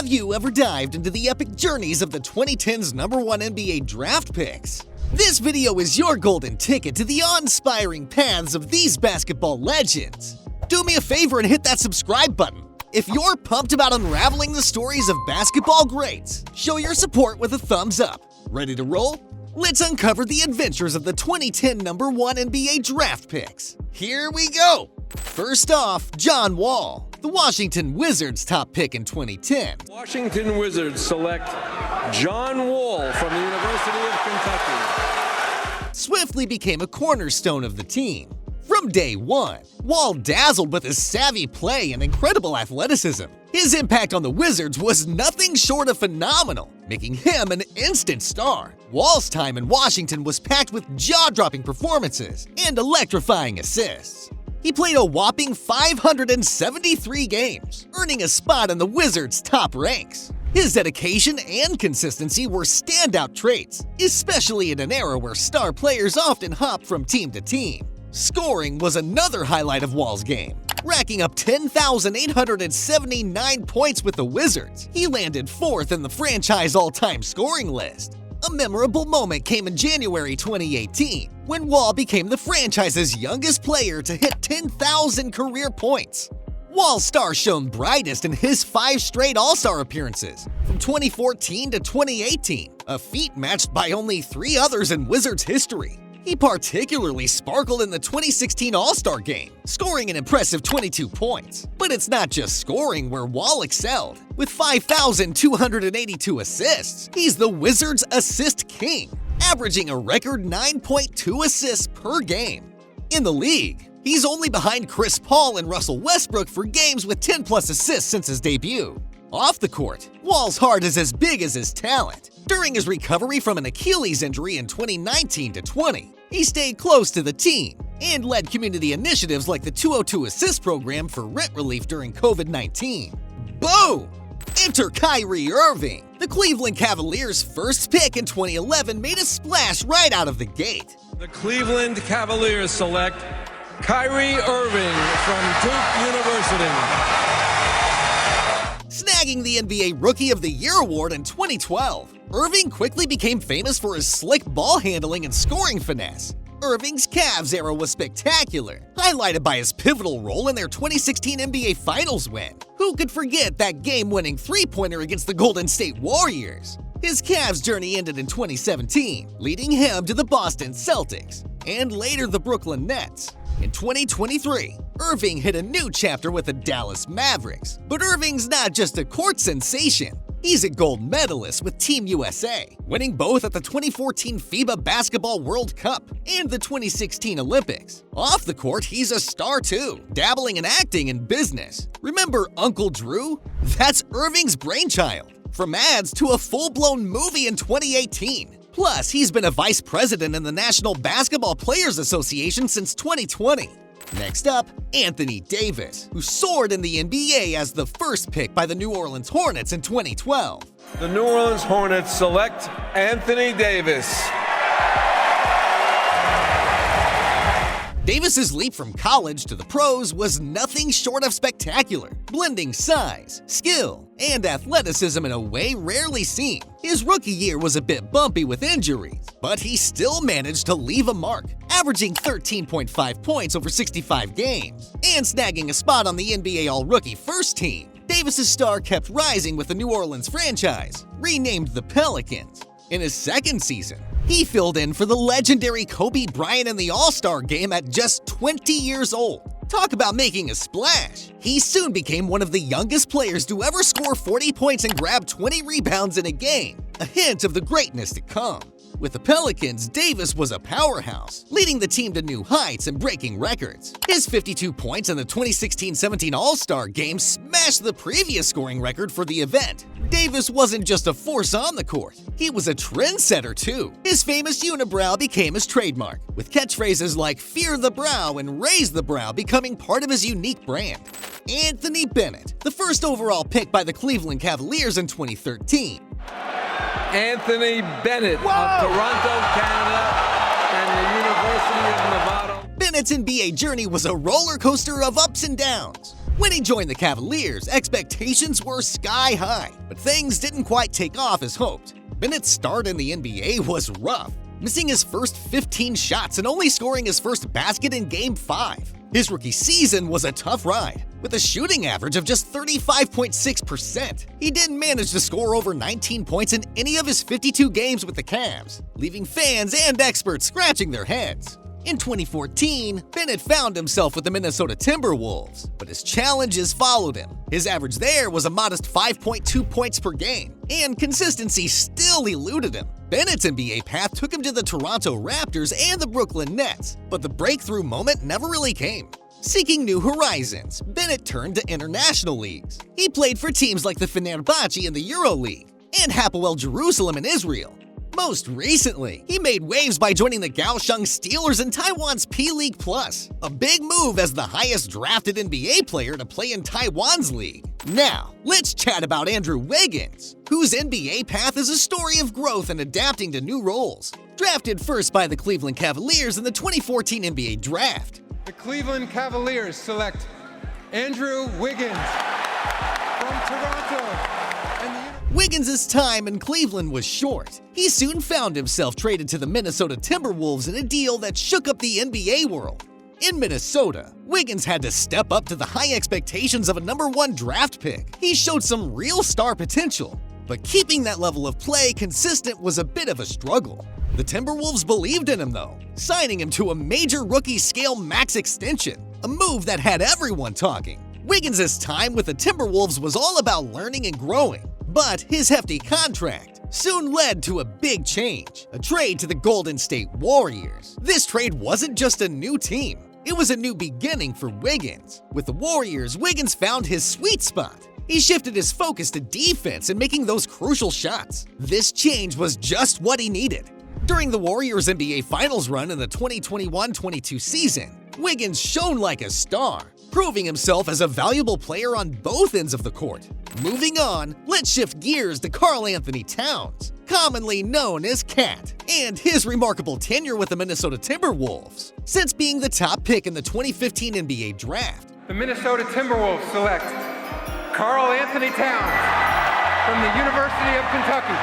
Have you ever dived into the epic journeys of the 2010's #1 NBA draft picks? This video is your golden ticket to the awe-inspiring paths of these basketball legends. Do me a favor and hit that subscribe button. If you're pumped about unraveling the stories of basketball greats, show your support with a thumbs up. Ready to roll? Let's uncover the adventures of the 2010 #1 NBA draft picks. Here we go! First off, John Wall, the Washington Wizards' top pick in 2010. Washington Wizards select John Wall from the University of Kentucky. Swiftly became a cornerstone of the team. From day one, Wall dazzled with his savvy play and incredible athleticism. His impact on the Wizards was nothing short of phenomenal, making him an instant star. Wall's time in Washington was packed with jaw-dropping performances and electrifying assists. He played a whopping 573 games, earning a spot in the Wizards' top ranks. His dedication and consistency were standout traits, especially in an era where star players often hop from team to team. Scoring was another highlight of Wall's game. Racking up 10,879 points with the Wizards, he landed 4th in the franchise all-time scoring list. A memorable moment came in January 2018, when Wall became the franchise's youngest player to hit 10,000 career points. Wall's star shone brightest in his 5 straight All-Star appearances, from 2014 to 2018, a feat matched by only 3 others in Wizards history. He particularly sparkled in the 2016 All-Star game, scoring an impressive 22 points. But it's not just scoring where Wall excelled. With 5,282 assists, he's the Wizards' assist king, averaging a record 9.2 assists per game. In the league, he's only behind Chris Paul and Russell Westbrook for games with 10-plus assists since his debut. Off the court, Wall's heart is as big as his talent. During his recovery from an Achilles injury in 2019-20, he stayed close to the team and led community initiatives like the 202 Assist program for rent relief during COVID-19. Boom! Enter Kyrie Irving. The Cleveland Cavaliers' first pick in 2011 made a splash right out of the gate. The Cleveland Cavaliers select Kyrie Irving from Duke University. Snagging the NBA Rookie of the Year award in 2012, Irving quickly became famous for his slick ball handling and scoring finesse. Irving's Cavs era was spectacular, highlighted by his pivotal role in their 2016 NBA Finals win. Who could forget that game-winning three-pointer against the Golden State Warriors? His Cavs journey ended in 2017, leading him to the Boston Celtics, and later the Brooklyn Nets. In 2023, Irving hit a new chapter with the Dallas Mavericks. But Irving's not just a court sensation. He's a gold medalist with Team USA, winning both at the 2014 FIBA Basketball World Cup and the 2016 Olympics. Off the court, he's a star too, dabbling in acting and business. Remember Uncle Drew? That's Irving's brainchild. From ads to a full-blown movie in 2018. Plus, he's been a vice president in the National Basketball Players Association since 2020. Next up, Anthony Davis, who soared in the NBA as the first pick by the New Orleans Hornets in 2012. The New Orleans Hornets select Anthony Davis. Davis's leap from college to the pros was nothing short of spectacular, blending size, skill, and athleticism in a way rarely seen. His rookie year was a bit bumpy with injuries, but he still managed to leave a mark, averaging 13.5 points over 65 games, and snagging a spot on the NBA All-Rookie First Team. Davis's star kept rising with the New Orleans franchise, renamed the Pelicans. In his second season, he filled in for the legendary Kobe Bryant in the All-Star game at just 20 years old. Talk about making a splash. He soon became one of the youngest players to ever score 40 points and grab 20 rebounds in a game, a hint of the greatness to come. With the Pelicans, Davis was a powerhouse, leading the team to new heights and breaking records. His 52 points in the 2016-17 All-Star game smashed the previous scoring record for the event. Davis wasn't just a force on the court, he was a trendsetter too. His famous unibrow became his trademark, with catchphrases like "Fear the Brow" and "Raise the Brow" becoming part of his unique brand. Anthony Bennett, the first overall pick by the Cleveland Cavaliers in 2013. Anthony Bennett of Toronto, Canada, and the University of Nevada. Bennett's NBA journey was a roller coaster of ups and downs. When he joined the Cavaliers, expectations were sky high, but things didn't quite take off as hoped. Bennett's start in the NBA was rough, missing his first 15 shots and only scoring his first basket in Game 5. His rookie season was a tough ride, with a shooting average of just 35.6%. He didn't manage to score over 19 points in any of his 52 games with the Cavs, leaving fans and experts scratching their heads. In 2014, Bennett found himself with the Minnesota Timberwolves, but his challenges followed him. His average there was a modest 5.2 points per game, and consistency still eluded him. Bennett's NBA path took him to the Toronto Raptors and the Brooklyn Nets, but the breakthrough moment never really came. Seeking new horizons, Bennett turned to international leagues. He played for teams like the Fenerbahce in the EuroLeague and Hapoel Jerusalem in Israel. Most recently, he made waves by joining the Kaohsiung Steelers in Taiwan's P-League Plus, a big move as the highest drafted NBA player to play in Taiwan's league. Now, let's chat about Andrew Wiggins, whose NBA path is a story of growth and adapting to new roles. Drafted first by the Cleveland Cavaliers in the 2014 NBA Draft. The Cleveland Cavaliers select Andrew Wiggins from Toronto. Wiggins' time in Cleveland was short. He soon found himself traded to the Minnesota Timberwolves in a deal that shook up the NBA world. In Minnesota, Wiggins had to step up to the high expectations of a #1 draft pick. He showed some real star potential, but keeping that level of play consistent was a bit of a struggle. The Timberwolves believed in him though, signing him to a major rookie-scale max extension, a move that had everyone talking. Wiggins' time with the Timberwolves was all about learning and growing, but his hefty contract soon led to a big change, a trade to the Golden State Warriors. This trade wasn't just a new team, it was a new beginning for Wiggins. With the Warriors, Wiggins found his sweet spot. He shifted his focus to defense and making those crucial shots. This change was just what he needed. During the Warriors' NBA Finals run in the 2021-22 season, Wiggins shone like a star, proving himself as a valuable player on both ends of the court. Moving on, let's shift gears to Karl-Anthony Towns, commonly known as KAT, and his remarkable tenure with the Minnesota Timberwolves. Since being the top pick in the 2015 NBA Draft, The Minnesota Timberwolves select Karl-Anthony Towns from the University of Kentucky.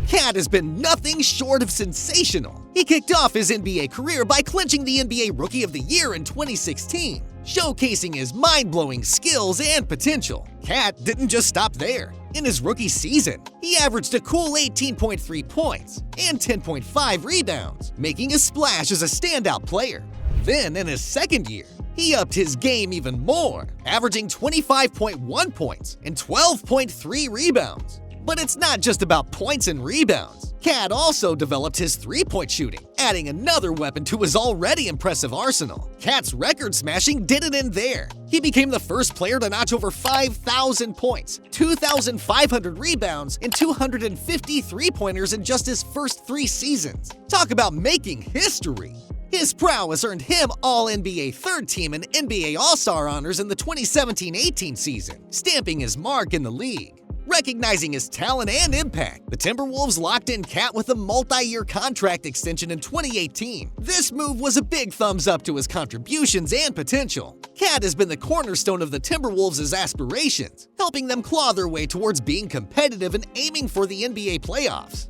KAT has been nothing short of sensational. He kicked off his NBA career by clinching the NBA Rookie of the Year in 2016, showcasing his mind-blowing skills and potential. KAT didn't just stop there. In his rookie season, he averaged a cool 18.3 points and 10.5 rebounds, making a splash as a standout player. Then, in his second year, he upped his game even more, averaging 25.1 points and 12.3 rebounds. But it's not just about points and rebounds. KAT also developed his three-point shooting, adding another weapon to his already impressive arsenal. KAT's record smashing didn't end there. He became the first player to notch over 5,000 points, 2,500 rebounds, and 250 three-pointers in just his first 3 seasons. Talk about making history! His prowess earned him All-NBA Third Team and NBA All-Star honors in the 2017-18 season, stamping his mark in the league. Recognizing his talent and impact, the Timberwolves locked in KAT with a multi-year contract extension in 2018. This move was a big thumbs up to his contributions and potential. KAT has been the cornerstone of the Timberwolves' aspirations, helping them claw their way towards being competitive and aiming for the NBA playoffs.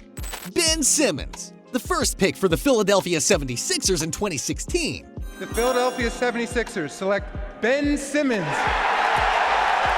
Ben Simmons, the first pick for the Philadelphia 76ers in 2016. The Philadelphia 76ers select Ben Simmons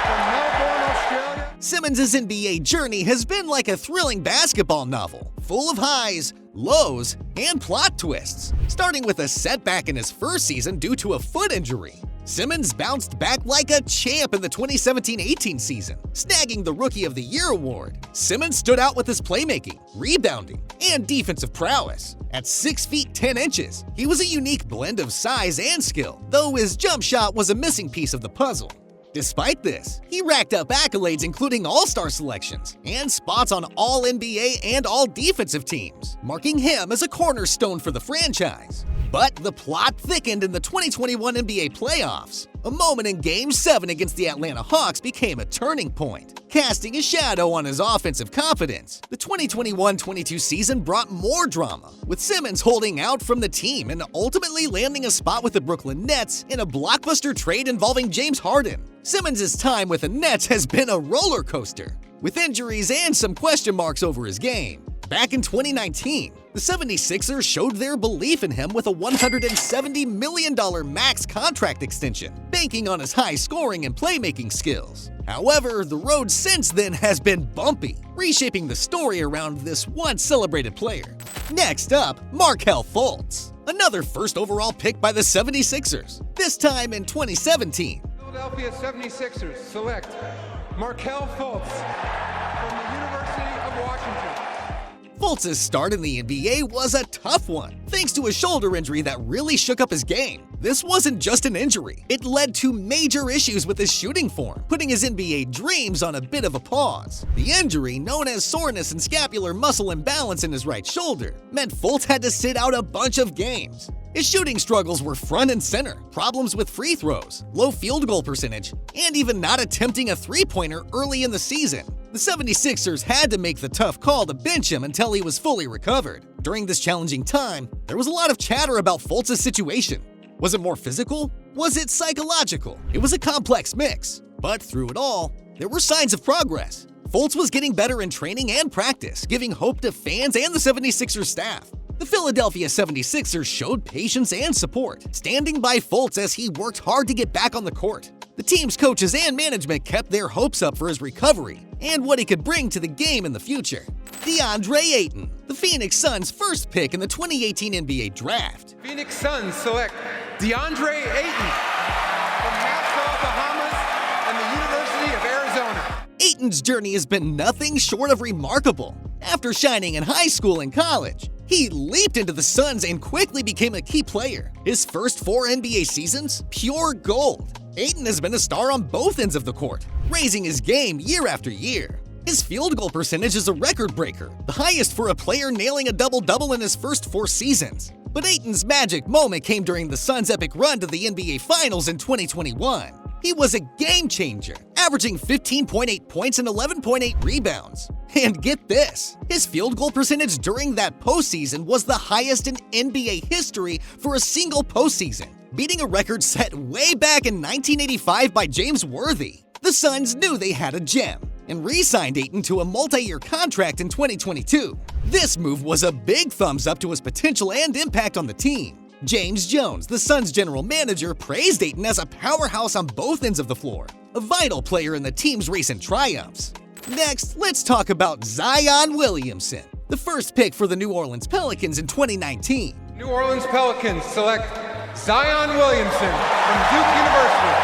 from Melbourne, Australia. Simmons' NBA journey has been like a thrilling basketball novel, full of highs, lows, and plot twists. Starting with a setback in his first season due to a foot injury, Simmons bounced back like a champ in the 2017-18 season, snagging the Rookie of the Year award. Simmons stood out with his playmaking, rebounding, and defensive prowess. At 6 feet 10 inches, he was a unique blend of size and skill, though his jump shot was a missing piece of the puzzle. Despite this, he racked up accolades including All-Star selections and spots on All-NBA and All-Defensive teams, marking him as a cornerstone for the franchise. But the plot thickened in the 2021 NBA playoffs. A moment in Game 7 against the Atlanta Hawks became a turning point, casting a shadow on his offensive confidence. The 2021-22 season brought more drama, with Simmons holding out from the team and ultimately landing a spot with the Brooklyn Nets in a blockbuster trade involving James Harden. Simmons' time with the Nets has been a roller coaster, with injuries and some question marks over his game. Back in 2019, the 76ers showed their belief in him with a $170 million max contract extension, banking on his high scoring and playmaking skills. However, the road since then has been bumpy, reshaping the story around this once celebrated player. Next up, Markelle Fultz, another first overall pick by the 76ers, this time in 2017. Philadelphia 76ers select Markelle Fultz from the University of Washington. Fultz's start in the NBA was a tough one, thanks to a shoulder injury that really shook up his game. This wasn't just an injury, it led to major issues with his shooting form, putting his NBA dreams on a bit of a pause. The injury, known as soreness and scapular muscle imbalance in his right shoulder, meant Fultz had to sit out a bunch of games. His shooting struggles were front and center, problems with free throws, low field goal percentage, and even not attempting a three-pointer early in the season. The 76ers had to make the tough call to bench him until he was fully recovered. During this challenging time, there was a lot of chatter about Fultz's situation. Was it more physical? Was it psychological? It was a complex mix. But through it all, there were signs of progress. Fultz was getting better in training and practice, giving hope to fans and the 76ers staff. The Philadelphia 76ers showed patience and support, standing by Fultz as he worked hard to get back on the court. The team's coaches and management kept their hopes up for his recovery and what he could bring to the game in the future. Deandre Ayton, the Phoenix Suns' first pick in the 2018 NBA Draft. Phoenix Suns select Deandre Ayton from Nassau, Bahamas, and the University of Arizona. Ayton's journey has been nothing short of remarkable. After shining in high school and college, he leaped into the Suns and quickly became a key player. His first 4 NBA seasons, pure gold. Ayton has been a star on both ends of the court, raising his game year after year. His field goal percentage is a record breaker, the highest for a player nailing a double-double in his first 4 seasons. But Ayton's magic moment came during the Suns' epic run to the NBA Finals in 2021. He was a game changer, averaging 15.8 points and 11.8 rebounds. And get this, his field goal percentage during that postseason was the highest in NBA history for a single postseason, beating a record set way back in 1985 by James Worthy. The Suns knew they had a gem and re-signed Ayton to a multi-year contract in 2022. This move was a big thumbs up to his potential and impact on the team. James Jones, the Suns' general manager, praised Ayton as a powerhouse on both ends of the floor, a vital player in the team's recent triumphs. Next, let's talk about Zion Williamson, the first pick for the New Orleans Pelicans in 2019. New Orleans Pelicans select Zion Williamson from Duke University.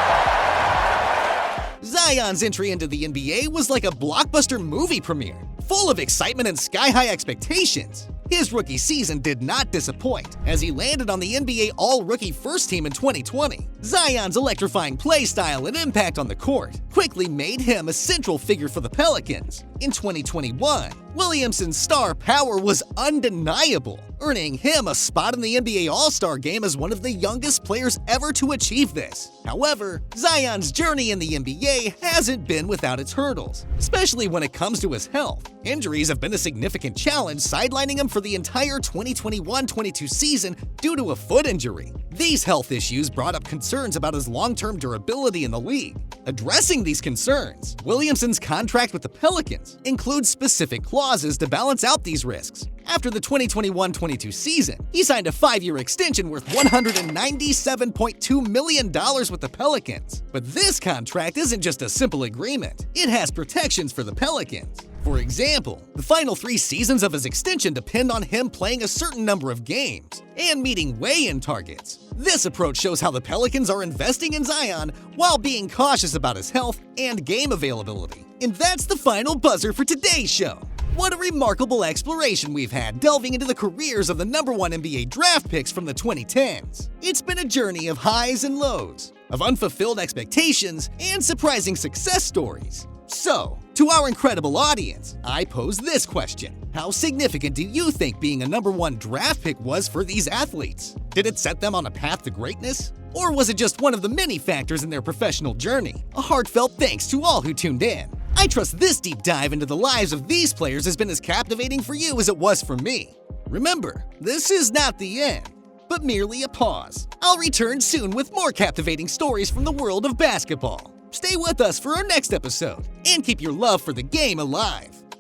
Zion's entry into the NBA was like a blockbuster movie premiere, full of excitement and sky-high expectations. His rookie season did not disappoint, as he landed on the NBA All-Rookie First Team in 2020. Zion's electrifying play style and impact on the court quickly made him a central figure for the Pelicans. In 2021, Williamson's star power was undeniable, earning him a spot in the NBA All-Star Game as one of the youngest players ever to achieve this. However, Zion's journey in the NBA hasn't been without its hurdles, especially when it comes to his health. Injuries have been a significant challenge, sidelining him for the entire 2021-22 season due to a foot injury. These health issues brought up concerns about his long-term durability in the league. Addressing these concerns, Williamson's contract with the Pelicans includes specific clauses to balance out these risks. After the 2021-22 season, he signed a 5-year extension worth $197.2 million with the Pelicans. But this contract isn't just a simple agreement. It has protections for the Pelicans. For example, the final 3 seasons of his extension depend on him playing a certain number of games and meeting weigh-in targets. This approach shows how the Pelicans are investing in Zion while being cautious about his health and game availability. And that's the final buzzer for today's show. What a remarkable exploration we've had delving into the careers of the #1 NBA draft picks from the 2010s. It's been a journey of highs and lows, of unfulfilled expectations, and surprising success stories. So, to our incredible audience, I pose this question. How significant do you think being a #1 draft pick was for these athletes? Did it set them on a path to greatness? Or was it just one of the many factors in their professional journey? A heartfelt thanks to all who tuned in. I trust this deep dive into the lives of these players has been as captivating for you as it was for me. Remember, this is not the end, but merely a pause. I'll return soon with more captivating stories from the world of basketball. Stay with us for our next episode, and keep your love for the game alive.